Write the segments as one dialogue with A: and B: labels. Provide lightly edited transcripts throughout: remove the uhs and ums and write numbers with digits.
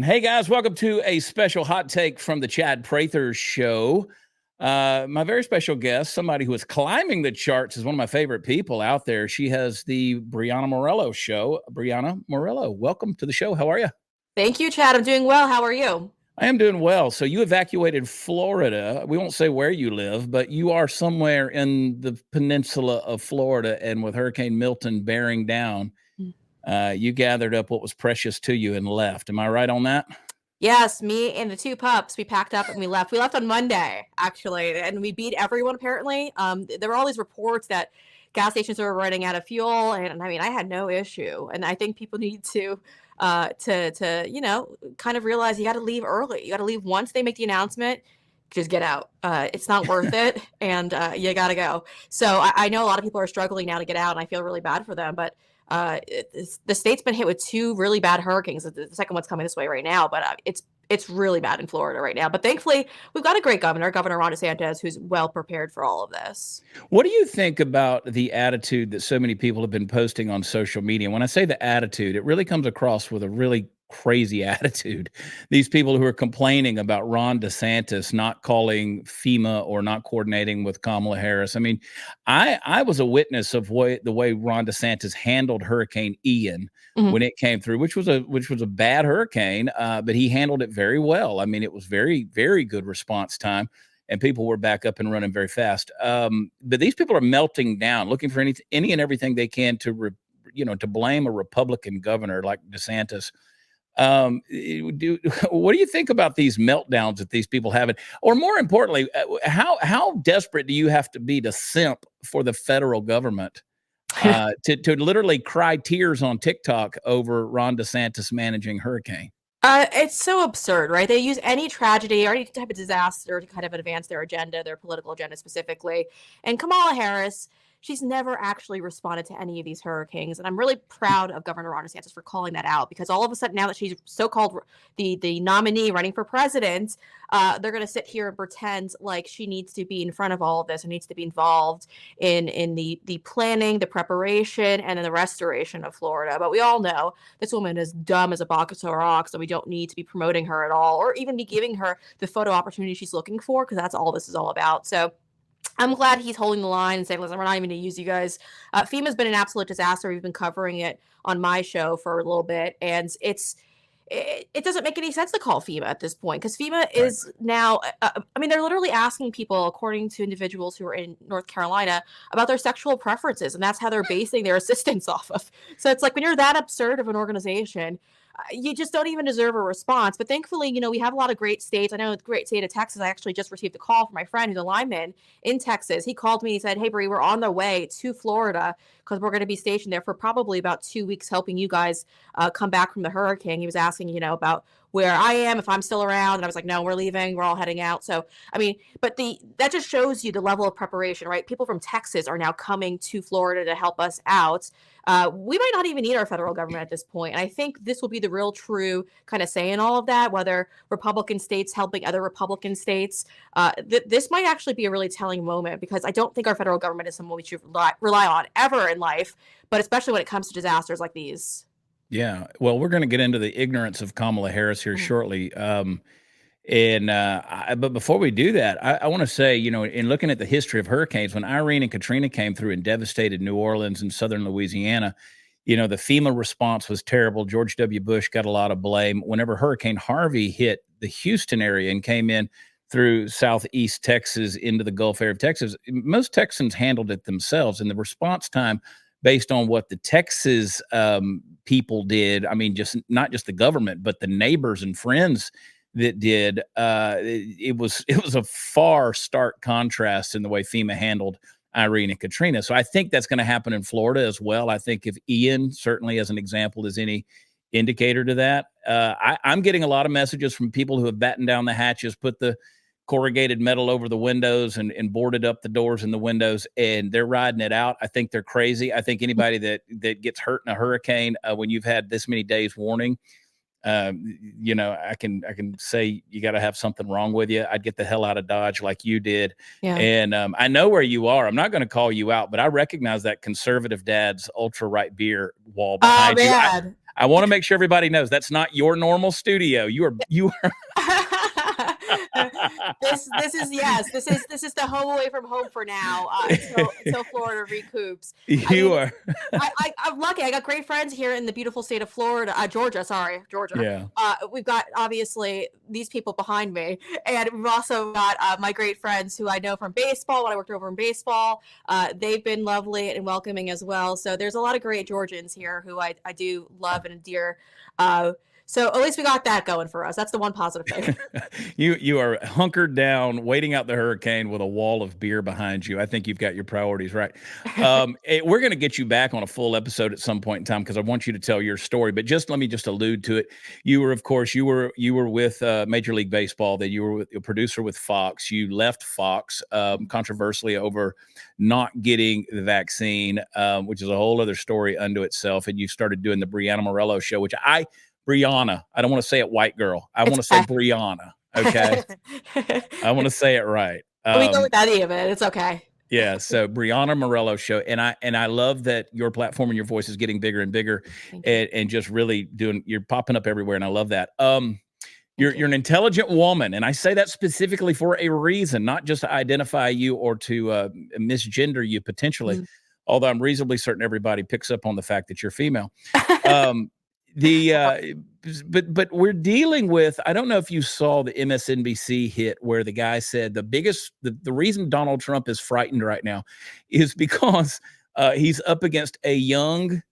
A: Hey guys, welcome to a special hot take from the Chad Prather Show. My very special guest, somebody who is climbing the charts, is one of my favorite people out there. She has the Breanna Morello Show. Breanna Morello, welcome to the show. How are you?
B: Thank you, Chad. I'm doing well. How are you?
A: I am doing well. So you evacuated Florida. We won't say where you live, but you are somewhere in the peninsula of Florida, and with Hurricane Milton bearing down, you gathered up what was precious to you and left. Am I right on that?
B: Yes, me and the two pups, we packed up and we left. We left on Monday, actually, and we beat everyone apparently. There were all these reports that gas stations were running out of fuel, and I mean, I had no issue. And I think people need to kind of realize you got to leave early. You got to leave once they make the announcement. Just get out. It's not worth it, and you got to go. So I know a lot of people are struggling now to get out, and I feel really bad for them, but the state's been hit with two really bad hurricanes. The second one's coming this way right now, but it's really bad in Florida right now. But thankfully, we've got a great governor, Governor Ron DeSantis, who's well prepared for all of this.
A: What do you think about the attitude that so many people have been posting on social media? When I say the attitude, it really comes across with a really crazy attitude. These people who are complaining about Ron DeSantis not calling FEMA or not coordinating with Kamala Harris. I mean, I was a witness of the way Ron DeSantis handled Hurricane Ian
B: Mhm.
A: when it came through, which was a bad hurricane, but he handled it very well. I mean, it was very, very good response time, and people were back up and running very fast. But these people are melting down, looking for any and everything they can to to blame a Republican governor like DeSantis. What do you think about these meltdowns that these people have? Or more importantly, how desperate do you have to be to simp for the federal government to literally cry tears on TikTok over Ron DeSantis managing hurricane?
B: It's so absurd, right? They use any tragedy or any type of disaster to kind of advance their agenda, their political agenda specifically. And Kamala Harris, she's never actually responded to any of these hurricanes. And I'm really proud of Governor Ron DeSantis for calling that out, because all of a sudden, now that she's so-called the nominee running for president, they're going to sit here and pretend like she needs to be in front of all of this and needs to be involved in the planning, the preparation, and then the restoration of Florida. But we all know this woman is dumb as a box of rocks, so we don't need to be promoting her at all, or even be giving her the photo opportunity she's looking for, because that's all this is all about. So I'm glad he's holding the line and saying, listen, we're not even going to use you guys. FEMA's been an absolute disaster. We've been covering it on my show for a little bit, and it doesn't make any sense to call FEMA at this point, because FEMA is now, I mean, they're literally asking people, according to individuals who are in North Carolina, about their sexual preferences, and that's how they're basing their assistance off of. So it's like, when you're that absurd of an organization, you just don't even deserve a response. But thankfully, we have a lot of great states. I know the great state of Texas. I actually just received a call from my friend who's a lineman in Texas. He called me. He said, "Hey, Bree, we're on the way to Florida because we're going to be stationed there for probably about 2 weeks, helping you guys come back from the hurricane." He was asking, about where I am, if I'm still around. And I was like, no, we're leaving. We're all heading out. So, I mean, but that just shows you the level of preparation, right? People from Texas are now coming to Florida to help us out. We might not even need our federal government at this point. And I think this will be the real true kind of say in all of that, whether Republican states helping other Republican states. This might actually be a really telling moment, because I don't think our federal government is someone we should rely on ever in life, but especially when it comes to disasters like these.
A: Yeah. Well, we're going to get into the ignorance of Kamala Harris here shortly. But before we do that, I want to say, in looking at the history of hurricanes, when Irene and Katrina came through and devastated New Orleans and southern Louisiana, the FEMA response was terrible. George W. Bush got a lot of blame. Whenever Hurricane Harvey hit the Houston area and came in through southeast Texas into the Gulf area of Texas, most Texans handled it themselves. And the response time, based on what the Texas people did, I mean, just not just the government, but the neighbors and friends that did, it was a far stark contrast in the way FEMA handled Irene and Katrina. So I think that's going to happen in Florida as well. I think if Ian, certainly as an example, is any indicator to that, I'm getting a lot of messages from people who have battened down the hatches, put the corrugated metal over the windows and boarded up the doors and the windows, and they're riding it out. I think they're crazy. I think anybody that gets hurt in a hurricane, when you've had this many days warning, I can say you got to have something wrong with you. I'd get the hell out of Dodge like you did.
B: Yeah.
A: And I know where you are. I'm not going to call you out, but I recognize that conservative dad's ultra right beer wall behind you. I want to make sure everybody knows that's not your normal studio. You are
B: this is the home away from home for now until Florida recoups. I
A: you
B: mean,
A: are
B: I'm lucky. I got great friends here in the beautiful state of Florida, Georgia. Sorry, Georgia.
A: yeah.
B: We've got obviously these people behind me, and we've also got my great friends who I know from baseball. When I worked over in baseball, they've been lovely and welcoming as well. So there's a lot of great Georgians here who I do love and endear. So at least we got that going for us. That's the one positive thing.
A: You are hunkered down, waiting out the hurricane with a wall of beer behind you. I think you've got your priorities right. We're going to get you back on a full episode at some point in time because I want you to tell your story. But let me allude to it. You were, of course, you were with Major League Baseball. Then you were a producer with Fox. You left Fox controversially over not getting the vaccine, which is a whole other story unto itself. And you started doing the Breanna Morello show, which Brianna. I don't want to say it white girl. I want to say Brianna. Okay. I want to say it right.
B: We go with any of it. It's okay.
A: Yeah. So Breanna Morello show. And I love that your platform and your voice is getting bigger and bigger and just really you're popping up everywhere. And I love that. You're an intelligent woman. And I say that specifically for a reason, not just to identify you or to misgender you potentially, although I'm reasonably certain everybody picks up on the fact that you're female. But we're dealing with, I don't know if you saw the MSNBC hit where the guy said the reason Donald Trump is frightened right now is because he's up against a young,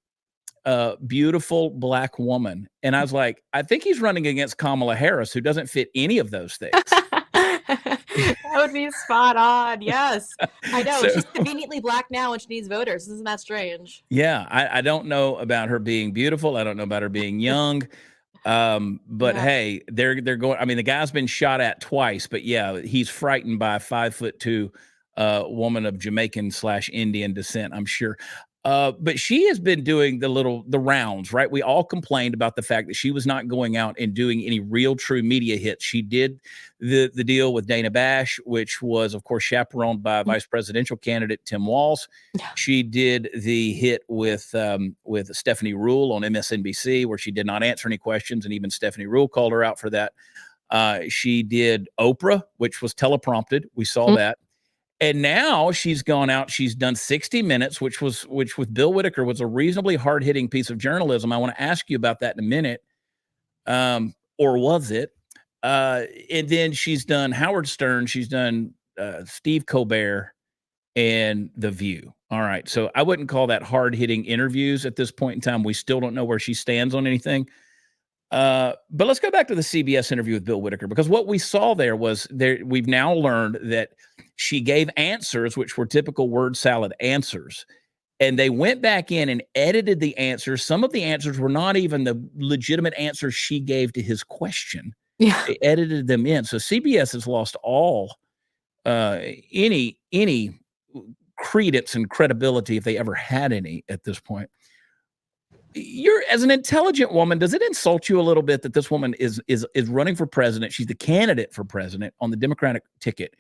A: beautiful black woman. And I was like, I think he's running against Kamala Harris, who doesn't fit any of those things.
B: That would be spot on. Yes. I know. She's conveniently black now and she needs voters. Isn't that strange?
A: Yeah. I don't know about her being beautiful. I don't know about her being young. But hey, they're going, I mean, the guy's been shot at twice, but yeah, he's frightened by a 5'2" woman of Jamaican/Indian descent, I'm sure. But she has been doing the rounds, right? We all complained about the fact that she was not going out and doing any real true media hits. She did the deal with Dana Bash, which was, of course, chaperoned by vice presidential candidate Tim Walz. She did the hit with Stephanie Ruhle on MSNBC, where she did not answer any questions, and even Stephanie Ruhle called her out for that. She did Oprah, which was teleprompted. We saw that. And now she's gone out. She's done 60 Minutes, which with Bill Whitaker was a reasonably hard-hitting piece of journalism. I want to ask you about that in a minute. Or was it? And then she's done Howard Stern. She's done Steve Colbert and The View. All right. So I wouldn't call that hard-hitting interviews at this point in time. We still don't know where she stands on anything. But let's go back to the CBS interview with Bill Whitaker, because what we saw there was we've now learned that she gave answers which were typical word salad answers, and they went back in and edited the answers. Some of the answers were not even the legitimate answers she gave to his question. Yeah. They edited them in. So CBS has lost all any credence and credibility, if they ever had any at this point. You're, as an intelligent woman, does it insult you a little bit that this woman is running for president? She's the candidate for president on the Democratic ticket,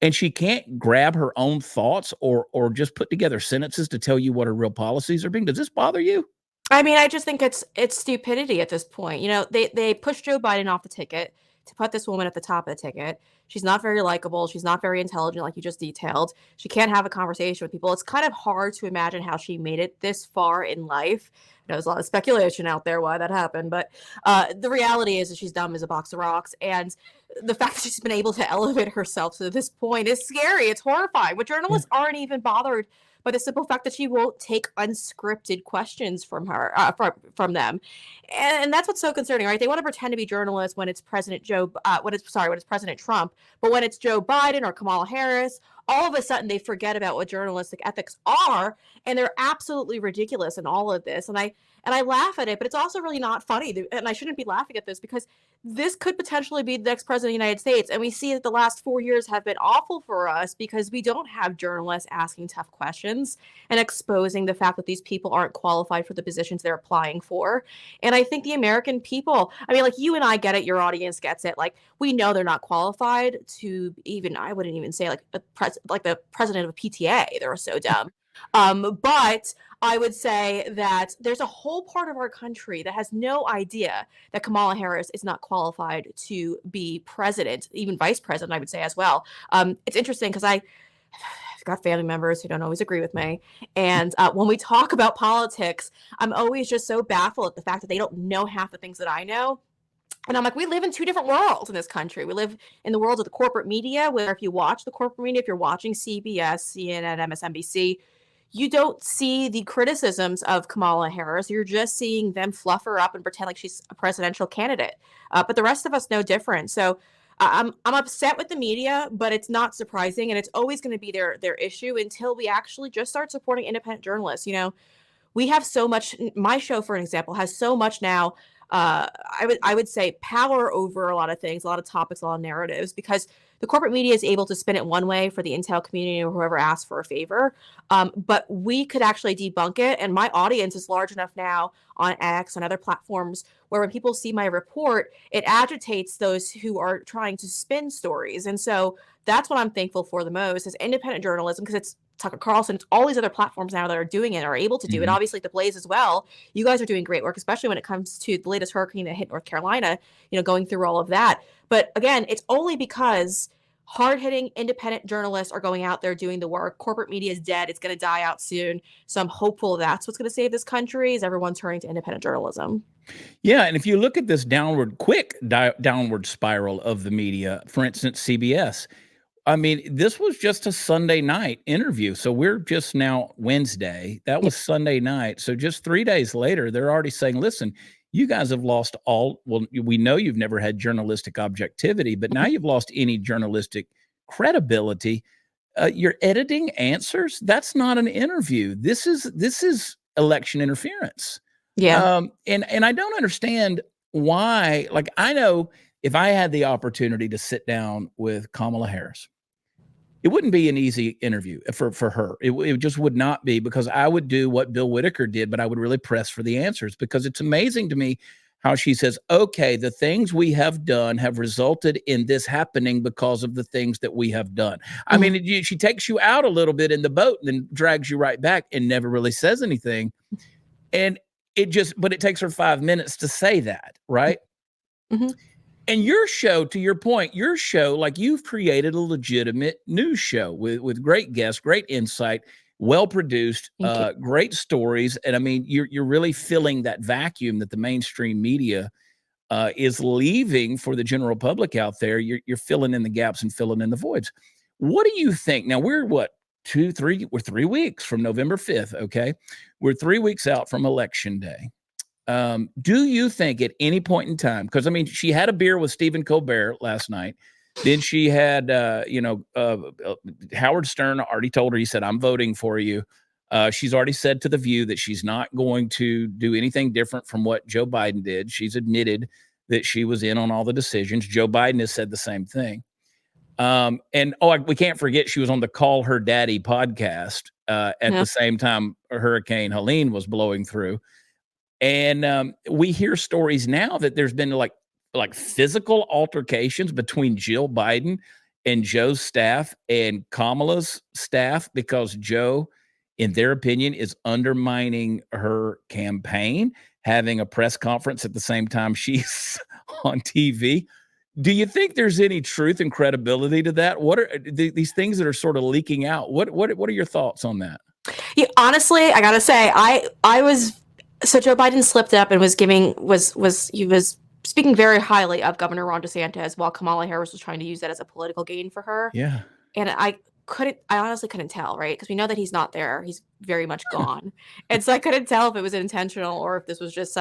A: and she can't grab her own thoughts or just put together sentences to tell you what her real policies are being. Does this bother you?
B: I mean, I just think it's stupidity at this point. You know, they pushed Joe Biden off the ticket to put this woman at the top of the ticket. She's not very likable. She's not very intelligent, like you just detailed. She can't have a conversation with people. It's kind of hard to imagine how she made it this far in life. There's a lot of speculation out there why that happened, but the reality is that she's dumb as a box of rocks, and the fact that she's been able to elevate herself to this point is scary. It's horrifying. But journalists aren't even bothered by the simple fact that she won't take unscripted questions from her from them, and that's what's so concerning, right? They want to pretend to be journalists when it's President President Trump, but when it's Joe Biden or Kamala Harris, all of a sudden they forget about what journalistic ethics are, and they're absolutely ridiculous in all of this. And I laugh at it, but it's also really not funny. And I shouldn't be laughing at this because this could potentially be the next president of the United States. And we see that the last 4 years have been awful for us because we don't have journalists asking tough questions and exposing the fact that these people aren't qualified for the positions they're applying for. And I think the American people, I mean, like, you and I get it, your audience gets it. Like, we know they're not qualified to even, I wouldn't even say like the president of a PTA. They're so dumb. But I would say that there's a whole part of our country that has no idea that Kamala Harris is not qualified to be president, even vice president, I would say as well. It's interesting because I've got family members who don't always agree with me. And when we talk about politics, I'm always just so baffled at the fact that they don't know half the things that I know. And I'm like, we live in two different worlds in this country. We live in the world of the corporate media, where if you watch the corporate media, if you're watching CBS, CNN, MSNBC, you don't see the criticisms of Kamala Harris. You're just seeing them fluff her up and pretend like she's a presidential candidate. But the rest of us know different. So I'm upset with the media, but it's not surprising, and it's always going to be their issue until we actually just start supporting independent journalists. We have so much. My show, for an example, has so much now. I would say power over a lot of things, a lot of topics, a lot of narratives, because the corporate media is able to spin it one way for the intel community or whoever asks for a favor. But we could actually debunk it. And my audience is large enough now on X and other platforms where when people see my report, it agitates those who are trying to spin stories. And so that's what I'm thankful for the most is independent journalism, because it's Tucker Carlson, it's all these other platforms now that are doing it, are able to do it. Obviously, The Blaze as well. You guys are doing great work, especially when it comes to the latest hurricane that hit North Carolina, going through all of that. But again, it's only because hard-hitting independent journalists are going out there doing the work. Corporate media is dead. It's going to die out soon. So I'm hopeful that's what's going to save this country, is everyone turning to independent journalism.
A: Yeah, and if you look at this downward spiral of the media, for instance, CBS, I mean, this was just a Sunday night interview. So we're just now Wednesday. That was Sunday night. So just 3 days later, they're already saying, listen, you guys have lost we know you've never had journalistic objectivity, but now you've lost any journalistic credibility. You're editing answers. That's not an interview. This is election interference.
B: Yeah.
A: And I don't understand why. Like, I know if I had the opportunity to sit down with Kamala Harris, it wouldn't be an easy interview for her. It just would not be, because I would do what Bill Whitaker did, but I would really press for the answers, because it's amazing to me how she says, okay, the things we have done have resulted in this happening because of the things that we have done. I mean, she takes you out a little bit in the boat and then drags you right back and never really says anything. And but it takes her 5 minutes to say that, right? And your show, to your point, like, you've created a legitimate news show with great guests, great insight, well produced, great stories. And I mean, you're really filling that vacuum that the mainstream media is leaving for the general public out there. You're filling in the gaps and filling in the voids. What do you think? Now we're what, 3 weeks from November 5th. Okay. We're 3 weeks out from Election Day. Do you think at any point in time, because I mean, she had a beer with Stephen Colbert last night. Then she had, Howard Stern already told her, he said, I'm voting for you. She's already said to The View that she's not going to do anything different from what Joe Biden did. She's admitted that she was in on all the decisions. Joe Biden has said the same thing. We can't forget she was on the Call Her Daddy podcast at the same time Hurricane Helene was blowing through. And we hear stories now that there's been like physical altercations between Jill Biden and Joe's staff and Kamala's staff because Joe, in their opinion, is undermining her campaign, having a press conference at the same time she's on TV. Do you think there's any truth and credibility to that? What are these things that are sort of leaking out? What are your thoughts on that?
B: Yeah, honestly, I gotta say, I was so Joe Biden slipped up and was speaking very highly of Governor Ron DeSantis while Kamala Harris was trying to use that as a political gain for her.
A: Yeah.
B: And I honestly couldn't tell, right? Because we know that he's not there. He's very much gone. And so I couldn't tell if it was intentional or if this was just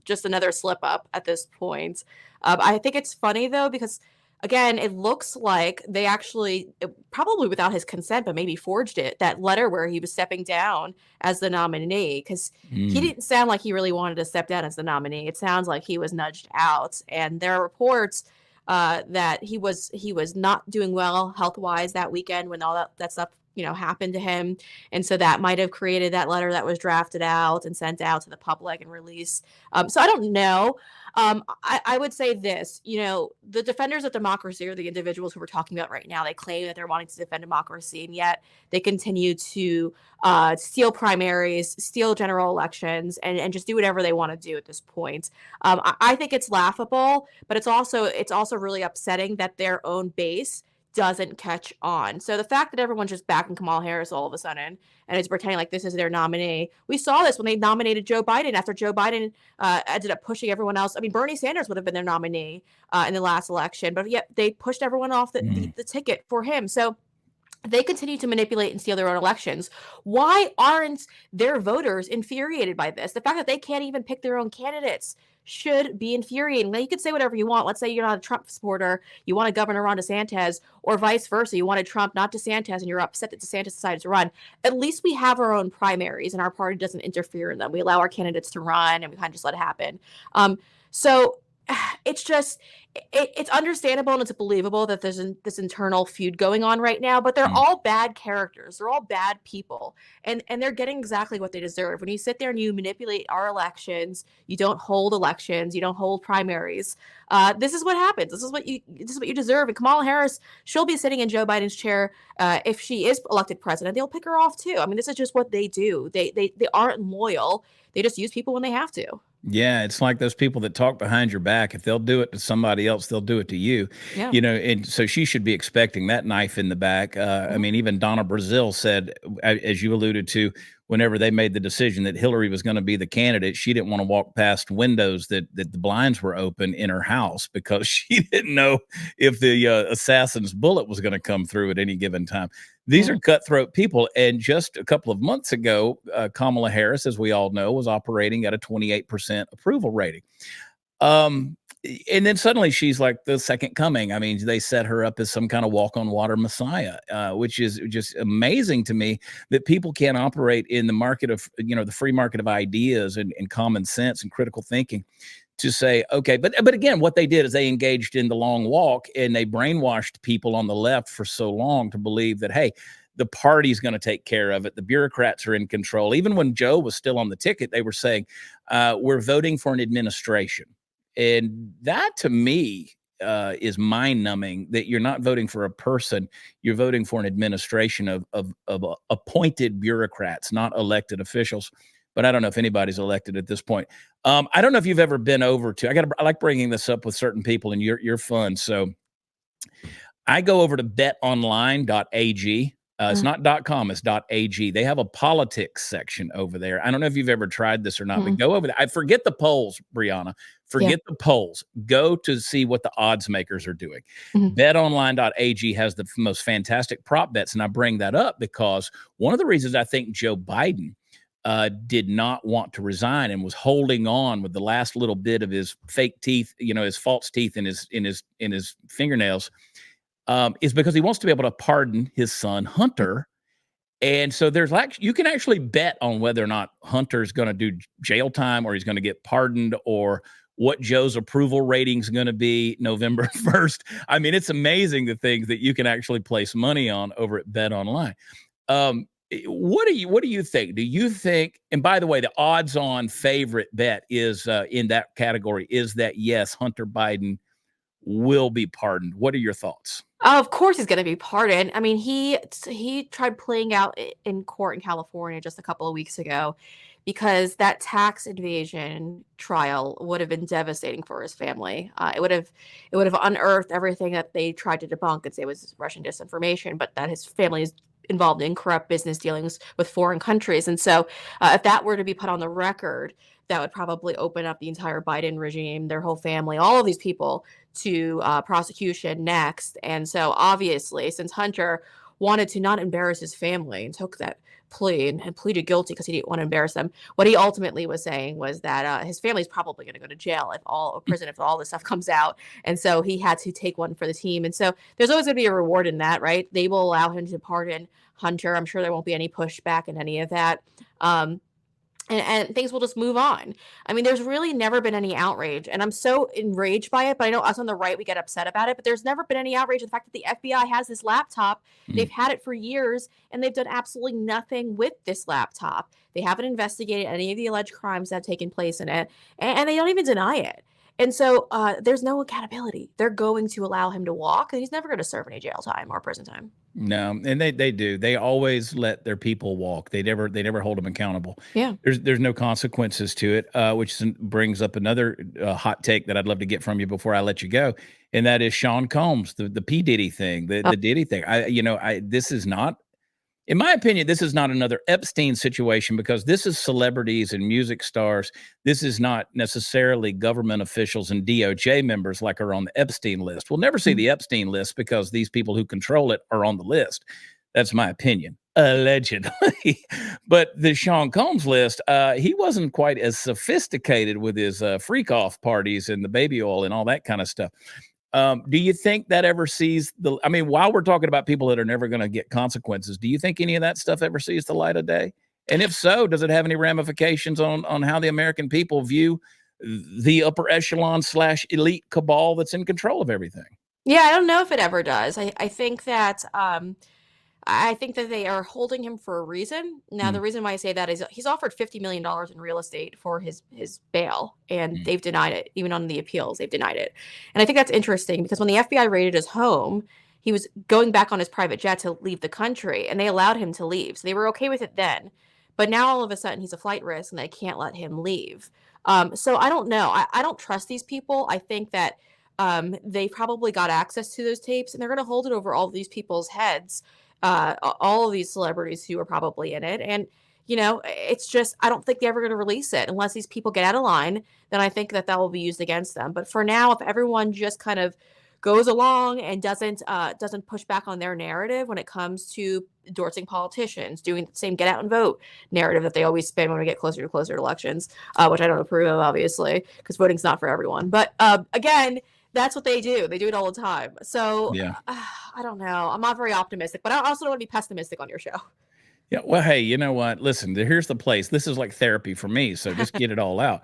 B: just another slip up at this point. I think it's funny though, because again, it looks like they actually, probably without his consent, but maybe forged that letter where he was stepping down as the nominee, because he didn't sound like he really wanted to step down as the nominee. It sounds like he was nudged out. And there are reports that he was not doing well health-wise that weekend when all that stuff happened to him. And so that might have created that letter that was drafted out and sent out to the public and released. So I don't know. I would say this, the defenders of democracy are the individuals who we're talking about right now. They claim that they're wanting to defend democracy, and yet they continue to steal primaries, steal general elections, and just do whatever they want to do at this point. I think it's laughable, but it's also really upsetting that their own base doesn't catch on. So the fact that everyone's just backing Kamala Harris all of a sudden and is pretending like this is their nominee. We saw this when they nominated Joe Biden after Joe Biden ended up pushing everyone else. I mean, Bernie Sanders would have been their nominee in the last election, but yet they pushed everyone off the ticket for him. So they continue to manipulate and steal their own elections. Why aren't their voters infuriated by this? The fact that they can't even pick their own candidates should be infuriating. Now, you could say whatever you want. Let's say you're not a Trump supporter, you want to Governor Ron DeSantis, or vice versa. You wanted Trump, not DeSantis, and you're upset that DeSantis decided to run. At least we have our own primaries, and our party doesn't interfere in them. We allow our candidates to run, and we kind of just let it happen. So it's just, it's understandable and it's believable that there's this internal feud going on right now, but they're all bad characters. They're all bad people, and they're getting exactly what they deserve. When you sit there and you manipulate our elections, you don't hold elections, you don't hold primaries. This is what happens. This is what you deserve. And Kamala Harris, she'll be sitting in Joe Biden's chair if she is elected president. They'll pick her off too. I mean, this is just what they do. They aren't loyal. They just use people when they have to.
A: Yeah, it's like those people that talk behind your back. If they'll do it to somebody else, they'll do it to you.
B: Yeah.
A: And so she should be expecting that knife in the back. I mean, even Donna Brazile said, as you alluded to, whenever they made the decision that Hillary was going to be the candidate, she didn't want to walk past windows that the blinds were open in her house because she didn't know if the assassin's bullet was going to come through at any given time. These are cutthroat people. And just a couple of months ago, Kamala Harris, as we all know, was operating at a 28% approval rating. And then suddenly she's like the second coming. I mean, they set her up as some kind of walk on water messiah, which is just amazing to me that people can't operate in the market of, the free market of ideas and common sense and critical thinking to say, okay, but again, what they did is they engaged in the long walk and they brainwashed people on the left for so long to believe that, hey, the party's going to take care of it. The bureaucrats are in control. Even when Joe was still on the ticket, they were saying, we're voting for an administration. And that to me is mind-numbing, that you're not voting for a person, you're voting for an administration of appointed bureaucrats, not elected officials. But I don't know if anybody's elected at this point. I don't know if you've ever been over to, I like bringing this up with certain people, and you're fun. So I go over to BetOnline.ag. It's not .com, it's .ag. They have a politics section over there. I don't know if you've ever tried this or not, but go over there. I forget the polls, Brianna. Forget the polls. Go to see what the odds makers are doing. BetOnline.ag has the most fantastic prop bets, and I bring that up because one of the reasons I think Joe Biden did not want to resign and was holding on with the last little bit of his fake teeth, his false teeth in his fingernails, is because he wants to be able to pardon his son Hunter. And so you can actually bet on whether or not Hunter's going to do jail time or he's going to get pardoned, or what Joe's approval rating is going to be November 1st. I mean, it's amazing the things that you can actually place money on over at BetOnline. What do you think? Do you think, and by the way, the odds on favorite bet is in that category is that yes, Hunter Biden will be pardoned. What are your thoughts?
B: Of course he's going to be pardoned. I mean, he tried playing out in court in California just a couple of weeks ago because that tax evasion trial would have been devastating for his family. It would have unearthed everything that they tried to debunk and say was Russian disinformation, but that his family is involved in corrupt business dealings with foreign countries. And so if that were to be put on the record, that would probably open up the entire Biden regime, their whole family, all of these people to prosecution next. And so obviously, since Hunter wanted to not embarrass his family and took that plea and pleaded guilty because he didn't want to embarrass them, what he ultimately was saying was that his family's probably going to go to jail if all this stuff comes out. And so he had to take one for the team. And so there's always going to be a reward in that, right? They will allow him to pardon Hunter. I'm sure there won't be any pushback in any of that. and things will just move on. I mean, there's really never been any outrage, and I'm so enraged by it. But I know us on the right, we get upset about it. But there's never been any outrage at the fact that the FBI has this laptop. They've
A: Mm.
B: had it for years, and they've done absolutely nothing with this laptop. They haven't investigated any of the alleged crimes that have taken place in it, and they don't even deny it. And so there's no accountability. They're going to allow him to walk, and he's never going to serve any jail time or prison time.
A: No, and they do. They always let their people walk. They never hold them accountable.
B: Yeah.
A: There's no consequences to it, brings up another hot take that I'd love to get from you before I let you go, and that is Sean Combs, the P Diddy thing,
B: Oh,
A: the Diddy thing. I this is not, in my opinion, this is not another Epstein situation because this is celebrities and music stars. This is not necessarily government officials and DOJ members like are on the Epstein list. We'll never see
B: mm.
A: the Epstein list because these people who control it are on the list. That's my opinion, allegedly. But the Sean Combs list, he wasn't quite as sophisticated with his freak off parties and the baby oil and all that kind of stuff. Do you think that ever sees the, I mean, while we're talking about people that are never going to get consequences, do you think any of that stuff ever sees the light of day? And if so, does it have any ramifications on how the American people view the upper echelon / elite cabal that's in control of everything?
B: Yeah, I don't know if it ever does. I think that they are holding him for a reason. Now,
A: Mm,
B: the reason why I say that is he's offered $50 million in real estate for his bail, and
A: mm,
B: they've denied it. Even on the appeals, they've denied it. And I think that's interesting because when the FBI raided his home, he was going back on his private jet to leave the country, and they allowed him to leave. So they were okay with it then. But now all of a sudden he's a flight risk, and they can't let him leave. So I don't know. I don't trust these people. I think that they probably got access to those tapes, and they're going to hold it over all of these people's heads, all of these celebrities who are probably in it. And, it's just, I don't think they're ever going to release it unless these people get out of line. Then I think that will be used against them. But for now, if everyone just kind of goes along and doesn't push back on their narrative when it comes to endorsing politicians, doing the same get out and vote narrative that they always spin when we get closer to elections, which I don't approve of, obviously, because voting's not for everyone. But again, that's what they do. They do it all the time. So
A: yeah.
B: I don't know. I'm not very optimistic, but I also don't want to be pessimistic on your show.
A: Yeah. Well, hey, you know what? Listen, here's the place. This is like therapy for me. So just get it all out.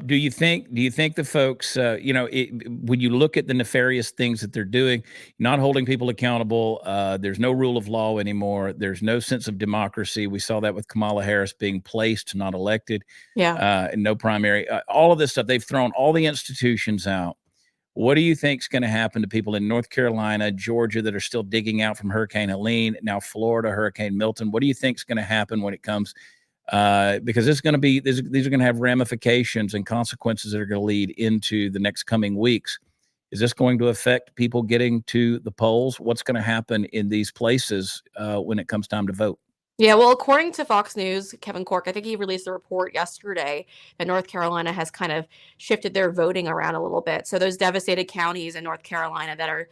A: Do you think the folks, when you look at the nefarious things that they're doing, not holding people accountable, there's no rule of law anymore. There's no sense of democracy. We saw that with Kamala Harris being placed, not elected,
B: Yeah.
A: and no primary, all of this stuff. They've thrown all the institutions out. What do you think is going to happen to people in North Carolina, Georgia that are still digging out from Hurricane Helene, now Florida, Hurricane Milton? What do you think is going to happen when it comes? Because it's going to be these are going to have ramifications and consequences that are going to lead into the next coming weeks. Is this going to affect people getting to the polls? What's going to happen in these places when it comes time to vote?
B: Yeah, well, according to Fox News, Kevin Cork, I think he released a report yesterday that North Carolina has kind of shifted their voting around a little bit. So those devastated counties in North Carolina that are,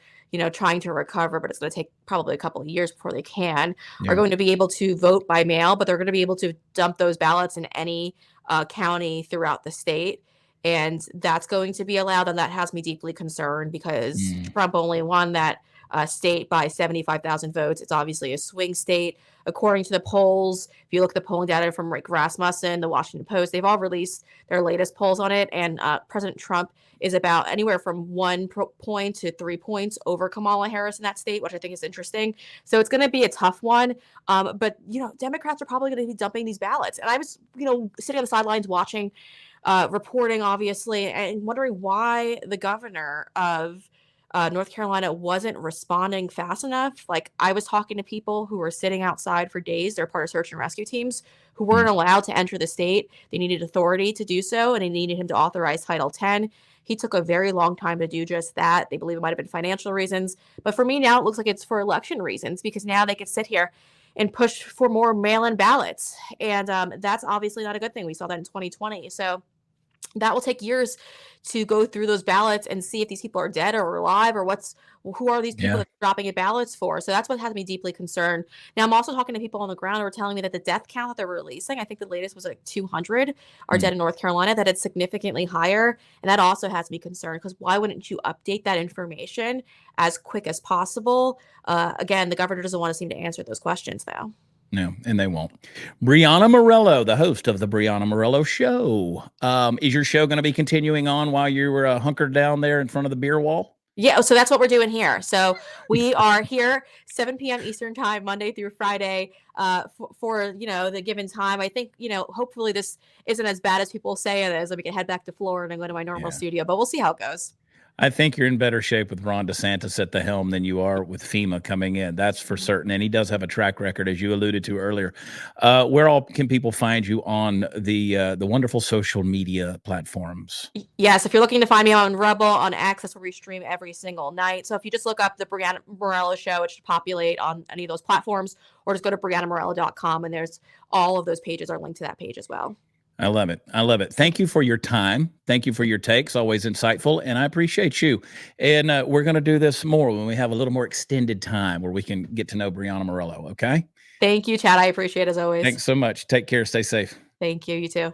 B: trying to recover, but it's going to take probably a couple of years before they can, are
A: Yeah.
B: going to be able to vote by mail, but they're going to be able to dump those ballots in any county throughout the state. And that's going to be allowed. And that has me deeply concerned because
A: Mm,
B: Trump only won that state by 75,000 votes. It's obviously a swing state. According to the polls, if you look at the polling data from Rick Rasmussen, the Washington Post, they've all released their latest polls on it. And President Trump is about anywhere from 1 point to 3 points over Kamala Harris in that state, which I think is interesting. So it's going to be a tough one. But, Democrats are probably going to be dumping these ballots. And I was, sitting on the sidelines watching, reporting, obviously, and wondering why the governor of North Carolina wasn't responding fast enough. Like, I was talking to people who were sitting outside for days. They're part of search and rescue teams who
A: mm.
B: weren't allowed to enter the state. They needed authority to do so, and they needed him to authorize Title 10. He took a very long time to do just that. They believe it might have been financial reasons. But for me now, it looks like it's for election reasons because now they could sit here and push for more mail-in ballots. And that's obviously not a good thing. We saw that in 2020. So that will take years to go through those ballots and see if these people are dead or alive or who are these people
A: Yeah.
B: that are dropping in ballots for. So that's what has me deeply concerned. Now, I'm also talking to people on the ground who are telling me that the death count that they're releasing, I think the latest was like 200 are
A: Mm.
B: dead in North Carolina, that it's significantly higher. And that also has me concerned because why wouldn't you update that information as quick as possible? Again, the governor doesn't want to seem to answer those questions, though.
A: No, and they won't. Breanna Morello, the host of the Breanna Morello Show. Is your show going to be continuing on while you were hunkered down there in front of the beer wall?
B: Yeah, so that's what we're doing here. So we are here 7 p.m. Eastern time, Monday through Friday, for the given time. I think hopefully this isn't as bad as people say it is. We can head back to Florida and go to my normal studio, but we'll see how it goes.
A: I think you're in better shape with Ron DeSantis at the helm than you are with FEMA coming in. That's for certain. And he does have a track record, as you alluded to earlier. Where all can people find you on the wonderful social media platforms?
B: Yes, if you're looking to find me on Rebel, on X, that's where we stream every single night. So if you just look up the Breanna Morello Show, it should populate on any of those platforms, or just go to BreannaMorello.com, and there's all of those pages are linked to that page as well.
A: I love it. I love it. Thank you for your time. Thank you for your takes. Always insightful. And I appreciate you. And we're going to do this more when we have a little more extended time where we can get to know Breanna Morello. Okay.
B: Thank you, Chad. I appreciate it as always.
A: Thanks so much. Take care. Stay safe.
B: Thank you. You too.